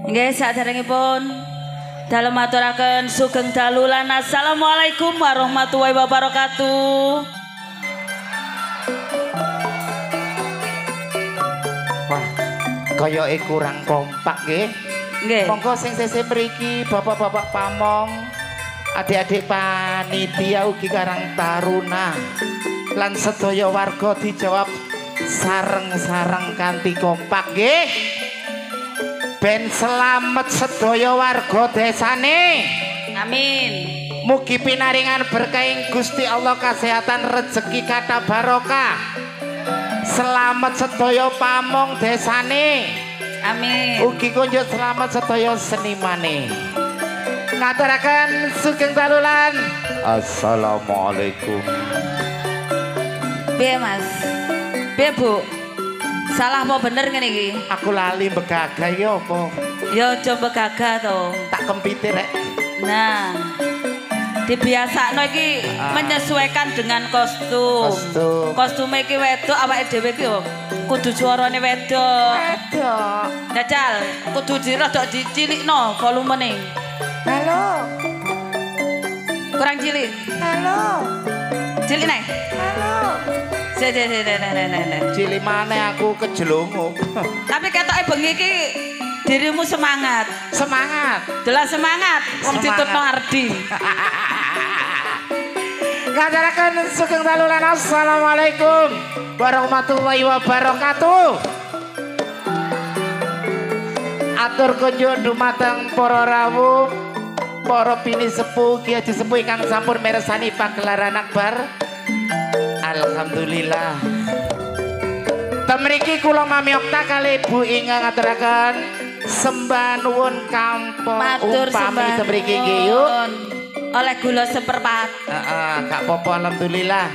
Nggih, saderengipun dalem maturaken sugeng dalu lan assalamualaikum warahmatullahi wabarakatuh. Wah, koyoke kurang kompak nggih. Nggih. Monggo sing sesih mriki bapak-bapak pamong, adik-adik panitia ugi Karang Taruna lan sedaya warga dijawab sareng-sareng kanthi kompak nggih. Ben selamet sedaya warga desane. Amin. Mugi pinaringan berkahing Gusti Allah kesehatan rezeki kata barokah. Selamat sedaya pamong desane. Amin. Ugi kunjuk selamat sedaya senimane. Ngaturaken sugeng dalulan. Assalamualaikum. Piye Mas? Piye Bu? Salah apa bener ngene iki? Aku lali begagah ya apa? Ya aja begagah to. Tak kempite rek. Nah, dibiasakno iki menyesuaikan dengan kostum. Kostume iki wedok, awake dhewe iki yo kudu suarane wedok. Wedok. Jajal, kudu dirada dicilikno volumene. Halo. Kurang cilik. Halo. Cilik nek. Halo. Cilik maneh aku kejelungup. Tapi ketoke bengi iki dirimu semangat. Semangat. Dolan semangat. Wong ditutno Ardi. Ngaturaken sugeng dalulan assalamualaikum warahmatullahi wabarakatuh. Atur kunjuk dumateng para rawuh, para bini sepuh, kiai sepuh ingkang sampun mirsani pagelaran akbar. Alhamdulillah. Temriki kula Mami Okta kali Bu ingkang ngaturaken sembah nuwun kampung upami temriki nggih yuk. Oleh gula seperempat. Gak apa-apa alhamdulillah.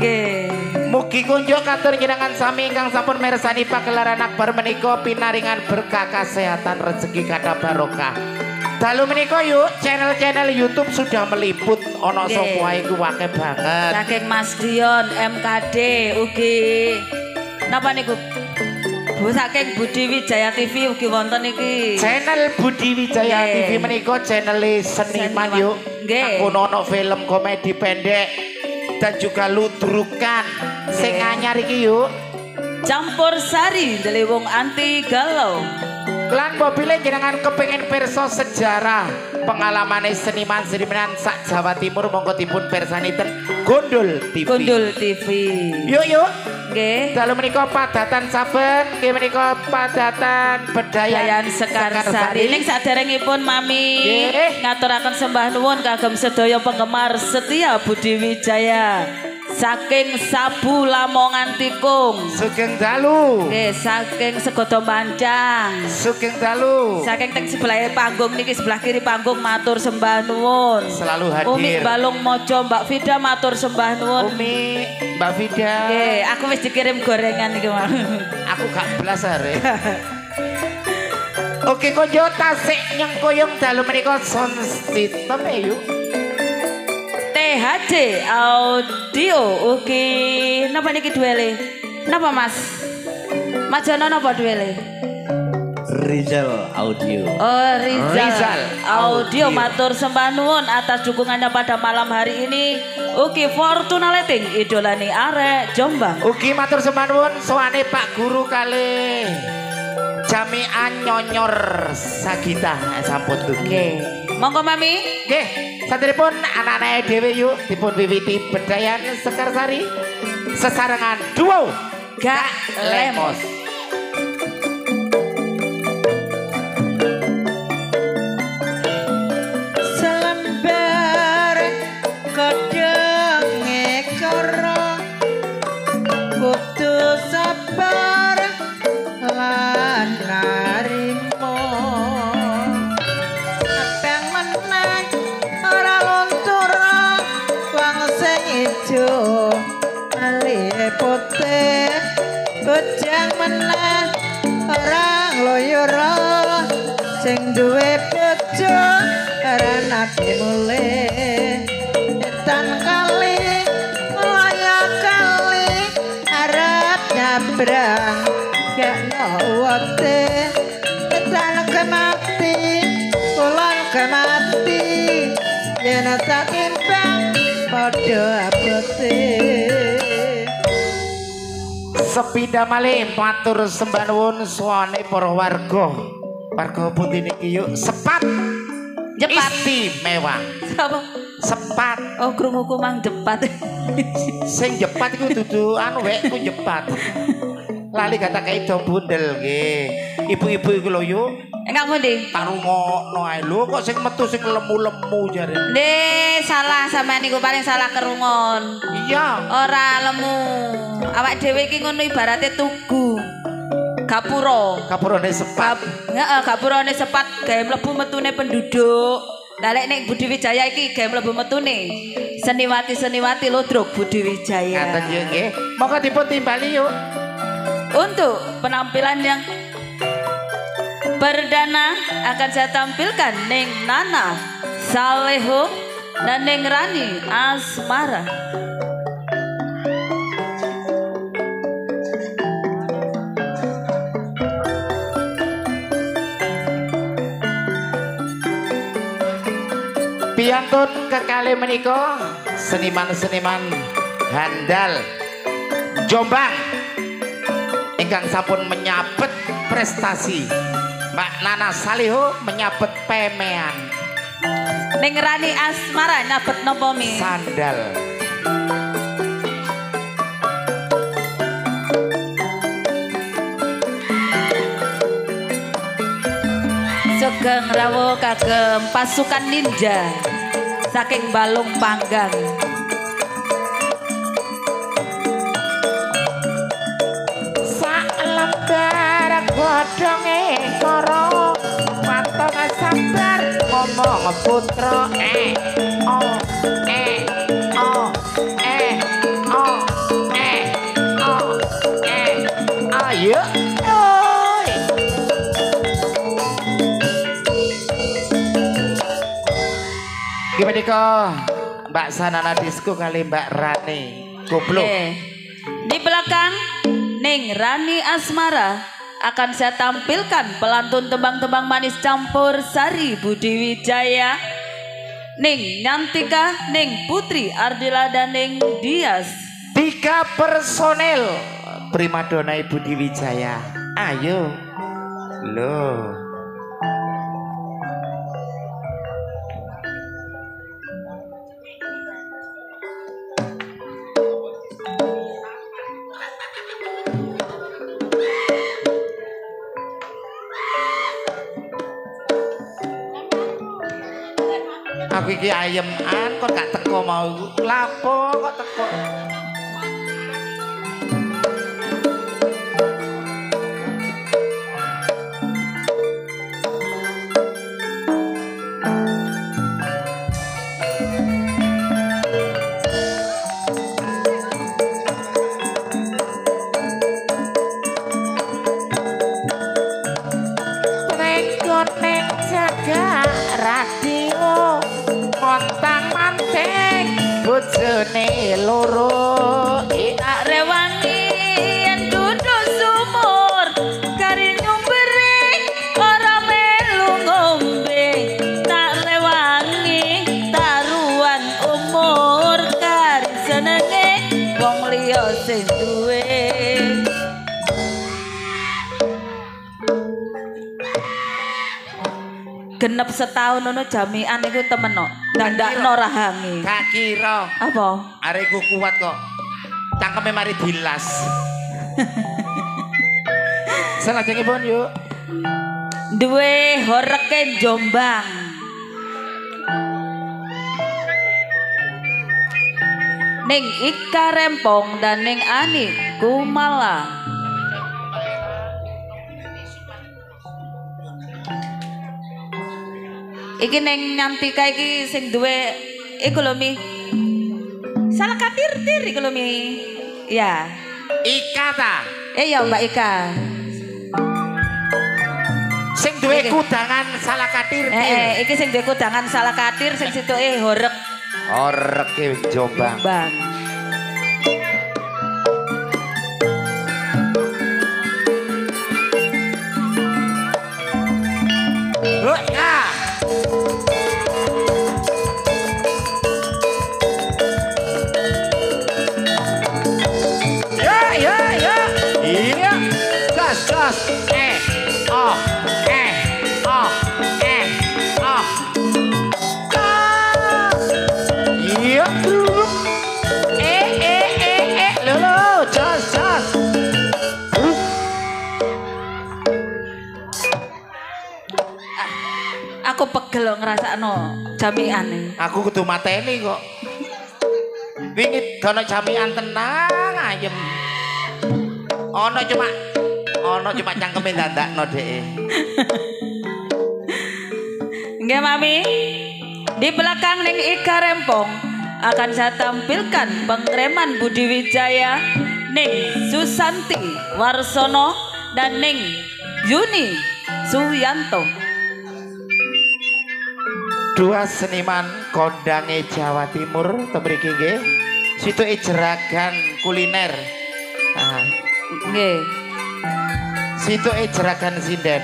Nggih. Mugi kunjuk katur njenengan sami ingkang sampun mirsani pagelaran akbar menika pinaringan berkah kesehatan rezeki kata barokah. Dalu menika yuk channel-channel YouTube sudah meliput ana sapa wae ku akeh banget. Saking Mas Dion MKD ugi napa niku? Bu saking Budi Wijaya TV ugi wonten iki. Channel Budi Wijaya TV menika channel seniman yuk. Nggih. Ono film komedi pendek dan juga ludrukan sing anyar iki yuk. Campur sari dari wong anti galau. Lan mobilnya jenengan kepengen perso sejarah pengalaman seniman-seniman sak Jawa Timur monggo dipun persani ten Gondol TV. Gondol TV. Yuk. Nggih. Dalu menika padatan saben, nggih menika padatan Bedayan Sekarsari. Ning saderengipun Mami ngaturaken sembah nuwun kagem sedaya penggemar setia Budi Wijaya. Saking Sabu Lamongan Tikung. Sugeng dalu. Nggih, saking Segodo Mancang. Sugeng dalu. Saking teng sebelah panggung niki sebelah kiri panggung matur sembah nuwun. Selalu hadir. Umi Balung Mojo Mbak Vida matur sembah nuwun. Umi Mbak Vida. Nggih, aku wis dikirim gorengan iki, Mas. Aku gak belas are. Oke, konjo tasik nyengkoyong dalu menika sound system yuk. THC audio ugi napa niki duele? Napa Mas? Majono napa duele? Rizal Audio. Oh, Rizal Audio matur sembah nuwun atas dukungannya pada malam hari ini. Ugi Fortuna Lighting idolane arek Jombang. Ugi matur sembah nuwun sowane Pak Guru kali Jami'an Nyonyor Sagita sampun dugi. Monggo Mami. Nggih, saderepun anak-anak dhewe yuk dipun wiwiti Bedayan Sekarsari sesarengan duo Gak Lemos. Selembar kodonge karo kudu sabar lan narimo. Abang meneh ora luntur wong sing ijo alih putih bojang meneh ora ngloyor sing duwe bojo ora nate mulih etan kali laya kali arep nyabrang gak wate dan kemati kulon kemati yen tak timbang padha abote sepida malih matur sembah nuwun suwane para warga putih niki yuk sepat Jepat. Istimewa Apa? sepat Oh, krunguku mang jepat. sing jepat iku dudu anu wekku jepat lali kata kaido bundel nggih ibu-ibu iku lho yuk Enggak pundi? tak rungokno ae lho kok sing metu sing lemu-lemu jare Salah sampean niku paling salah kerungon. iya Ora lemu. Awak dhewe iki ngono ibarate tugu. kapurane sepat Heeh, gapurane sepat gawe mlebu metune penduduk. Lah lek ning Budi Wijaya iki gawe mlebu metune seniwati-seniwati Lodrok Budi Wijaya. ngaten yo nggih monggo dipun timbali yuk Untuk penampilan yang perdana akan saya tampilkan Neng Nana Saleho dan Neng Rani Asmara. Piantun kekalih menika seniman-seniman handal Jombang ingkang sampun menyabet prestasi. Mbak Nana Saliho menyabet pemean Neng Rani Asmara nyabet nopo mi? sandal. Sugeng rawuh kagem pasukan ninja saking Balung Panggang. Sak lembar godhonge karo patok sabar ngomong putra oh oh ayo gimana kok Mbak Sanana Disco kali Mbak Rani goblok. Di belakang Neng Rani Asmara akan saya tampilkan pelantun tembang-tembang manis campur sari Budi Wijaya, Neng Nyantika, Neng Putri Ardila dan Neng Dias. 3 personel primadona Budi Wijaya. Ayo loh. Aku iki ayeman kok gak teko mau lapo kok teko. Rekod ning jaga radio montang manting bojone loro Tak rewangi yen duduk sumur kari nyumbere ora melu ngombe. Tak rewangi taruhan umur kari senenge wong liya sing duwe. Genep setahun ngono jamian iku temen kok. Ndandakno rahange. gak kira Apa? areku kuat kok cangkeme mari dilas. Salajengipun yuk Duwe horeke Jombang. Ning Ika Rempong dan Ning Ani Kumala. Iki Ning Nyantika iki sing duwe iku lho Mi. Salah katir-tir iku lho Mi. Ya. Ika ta Ya Mbak Ika. sing duwe Iki. kudangan salah katir. Iki sing duwe kudangan salah katir sing situke horek Oreke Jombang. Bang. oh, oh, oh. Iya, lho, jos. Aku pegel ngrasakno jamiane. Aku kudu mateni kok. Wingi kono jamian tenang ayem. Ono cuma cangkeme dandakno dhek. Nggih Mami. Di belakang ning Ika Rempong akan saya tampilkan pengreman Budi Wijaya, ning Susanti Warsono dan ning Yuni Suyanto. Dua seniman kondange Jawa Timur temriki nggih. Situke jeragan kuliner. Nah, Nggih. situke jeragan sinden.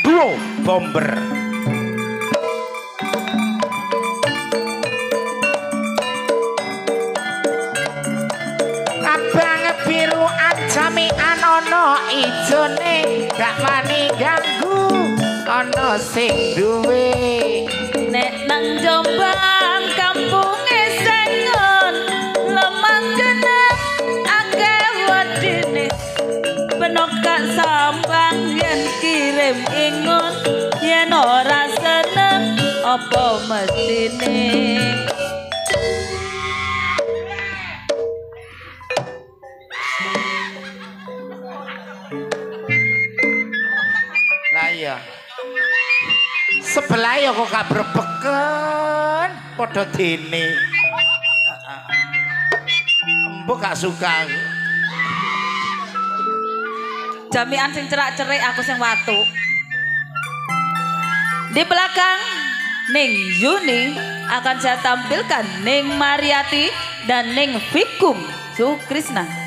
Duo Bomber. Abang biru jamian ono ijone gak wani ganggu ono sing duwe. Nek nang Jombang kampunge sengon lemang genah akeh wedine penok gak sambang yen kirim ingun yen ora seneng apa mestine. Lah iya. Sebelah ya kok gak berbeken padha dene. Mbok gak suka. Jamian sing cerak-cerik aku sing watu. Di belakang ning Yuni akan saya tampilkan ning Mariati dan ning Vikum Sukrisna.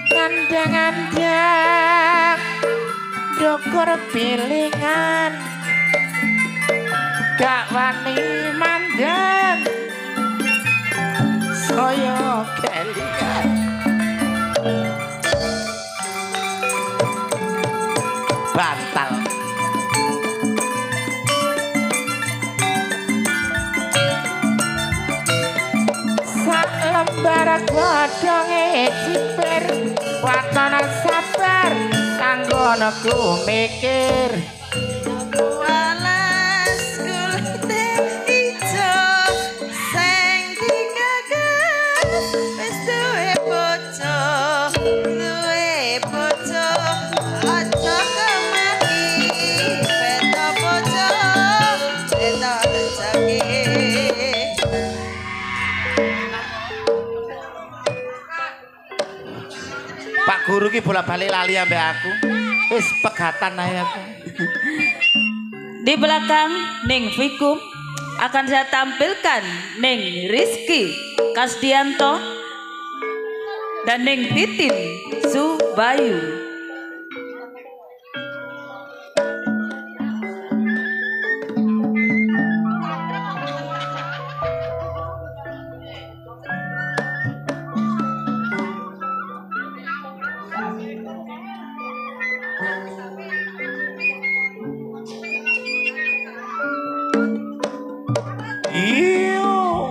Ngandang-ngandang dokor pilingan gak wani mandang saya kelingan bantal sak lembar godhonge ciper watana sabar kanggo aku mikir. Walas kulite ijo sing digagas wis duwe bojo aja kemati beta bojo beta rezeki. Pak guru ki bolak-balik lali ambek aku. Wis pegatan ae aku. Di belakang ning Vikum akan saya tampilkan ning Rizky Kasdianto dan ning Titin Subayu. Iyo.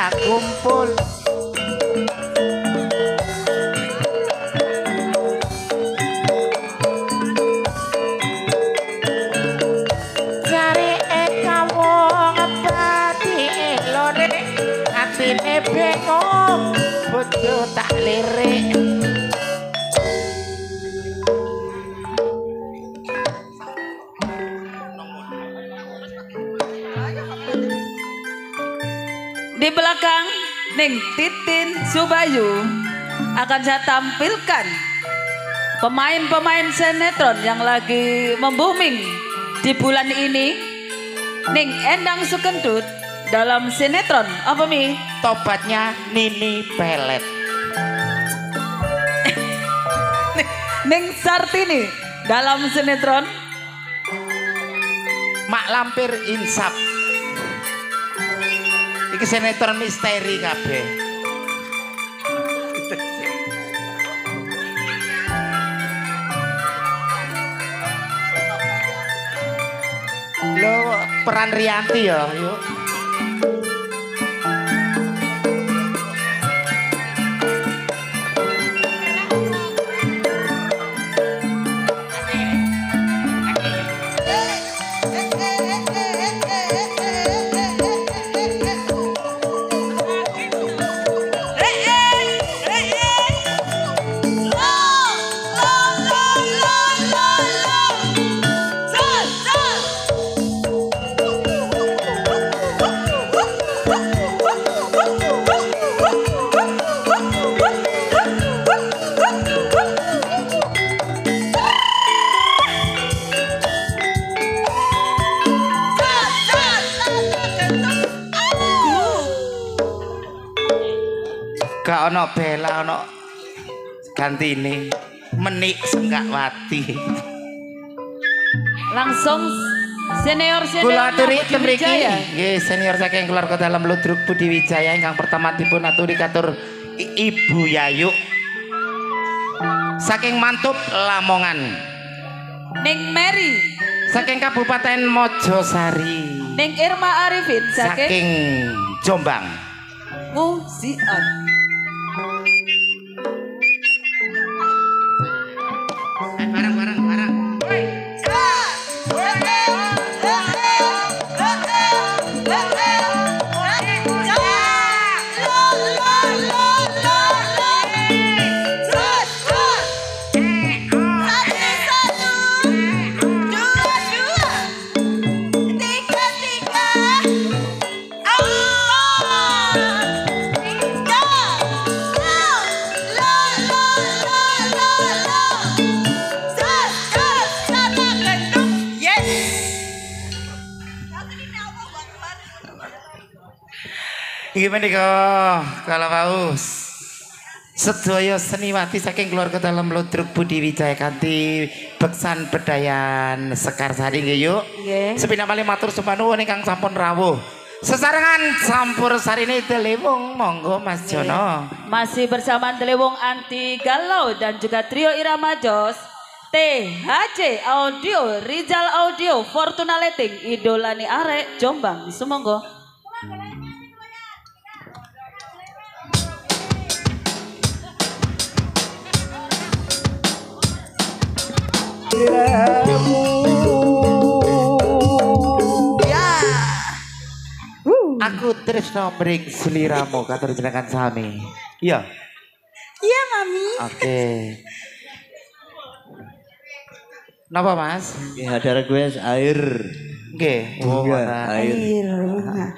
pada kumpul. Cari eka wong pati lore, atine bengong, bojo tak lirik. Di belakang Ning Titin Subayu akan saya tampilkan pemain-pemain sinetron yang lagi membuming di bulan ini. Ning Endang Sukendut dalam sinetron apa Mi? Tobatnya Nini Pelet. Ning Sartini dalam sinetron Mak Lampir Insap. Iki sinetron misteri kabeh. Lo peran Rianti ya, yuk. Gak ono bela ono gantine menik senggak wati. langsung senior Kula aturi Budi mriki Wijaya. nggih senior saking keluarga dalam Ludruk Budi Wijaya ingkang pertama dipun aturi katur Ibu Yayu saking Mantub Lamongan, Ning Mary, saking Kabupaten Mojosari, Ning Irma Arifin saking saking Jombang. Musian. Barang. Iki menika kala paus sedaya seniwati saking keluarga dalam Ludruk Budi Wijaya kanthi beksan bedayan Sekarsari nggih yuk. Nggih. Sepindah malih matur sembah nuwun ingkang sampun rawuh. Sesarengan campur sarine Delewung monggo Mas Jono. Masih bersama Delewung Anti Galau dan juga trio Irama Jos, THC Audio, Rizal Audio, Fortuna Lighting, Idolani Arek, Jombang. Sumonggo. Aku tresno mring sliramu katur jenengan sami. Iya. Iya, Mami. Oke. Napa Mas? Ya ada request air. Nggih. Oh, Bunga, mana? air. Bunga.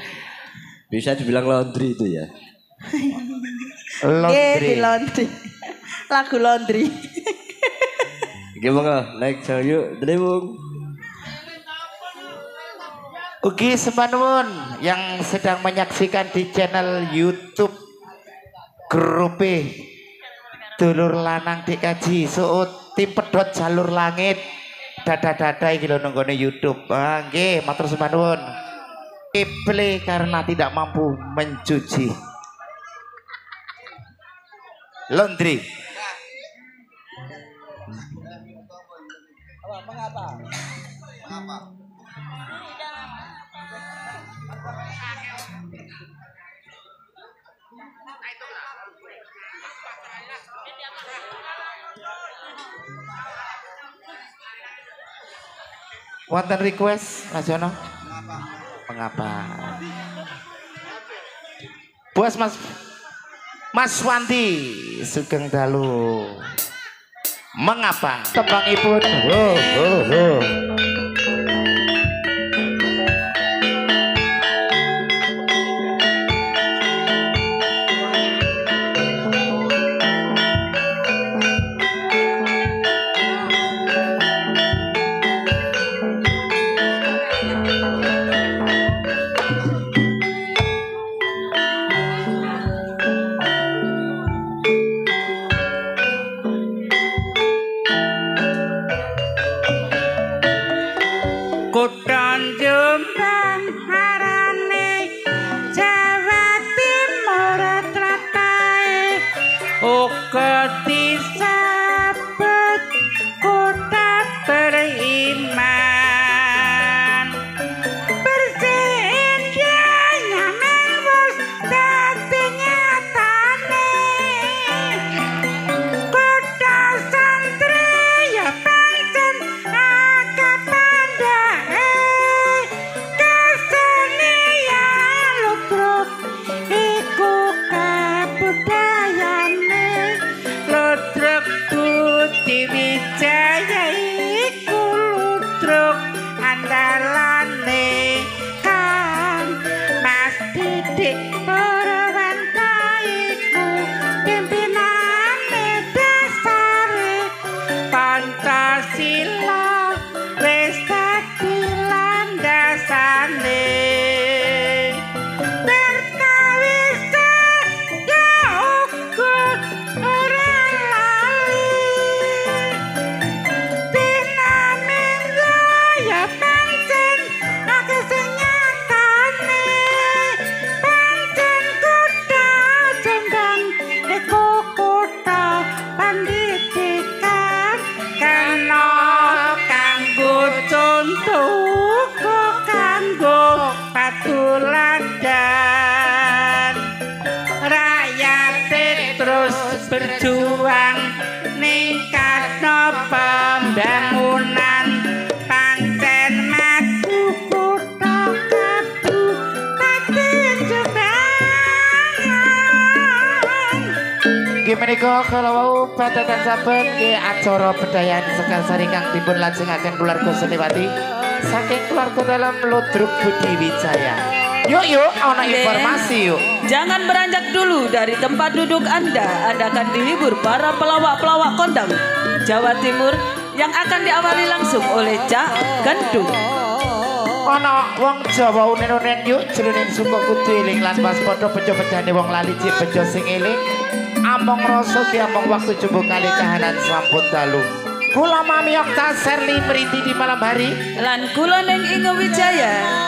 Bisa dibilang laundry itu ya. Laundry. Di laundry. Lagu laundry. Gimana? Naik yuk, Delewung. Ugi semanun yang sedang menyaksikan di channel YouTube grup Dulur Lanang DKJ Suut Tim Pedot Jalur Langit dada-dada iki lho nonggone YouTube. Ah nggih, matur semanun. Play karena tidak mampu mencuci. Laundry. Wonten request Mas Jono? Mengapa? Bos Mas Wanti Sugeng Dalu. Mengapa? Tembangipun. Kutha Jombang arane Jawa Timur tratae uga disebut kota beriman bersih nyaman wis dadi nyatane kota santri ya pancen akeh pandhae kesenian ludruk iku kabudayane ludruk Budi Wijaya iku ludruk andalane kan Mas Didik Purwanto iku pimpinane dasare Pancasila wis dadi landasane perkawis ya uga ora lali dinaminggo ya pancen akeh sing nyatane pancen kutha Jombang iku kutha pendidikan kena kanggo contoh kanggo patuladan rakyat terus berjuang ningkatno pembangunan pancen maju kutha Kabupaten Jombang. Nggih menika kalau wau padatan saben nggih acara bedayan Sekar Sari kang dipun lajengaken keluarga Seniwati saking keluarga dalam Ludruk Budi Wijaya. Yuk ana informasi yuk. Jangan beranjak dulu dari tempat duduk Anda. Anda akan dihibur para pelawak-pelawak kondang Jawa Timur yang akan diawali langsung oleh Cak Gendung. Ana wong Jawa unen-unen yuk jroning suku kudu eling lan waspada bejo bedane wong lali cip bejo sing eling among rasa diamong waktu jumbo kali kahanan sampun dalu. Kula Mami Okta Serli Meriti di malam hari Lan kula ning Ingo Wijaya.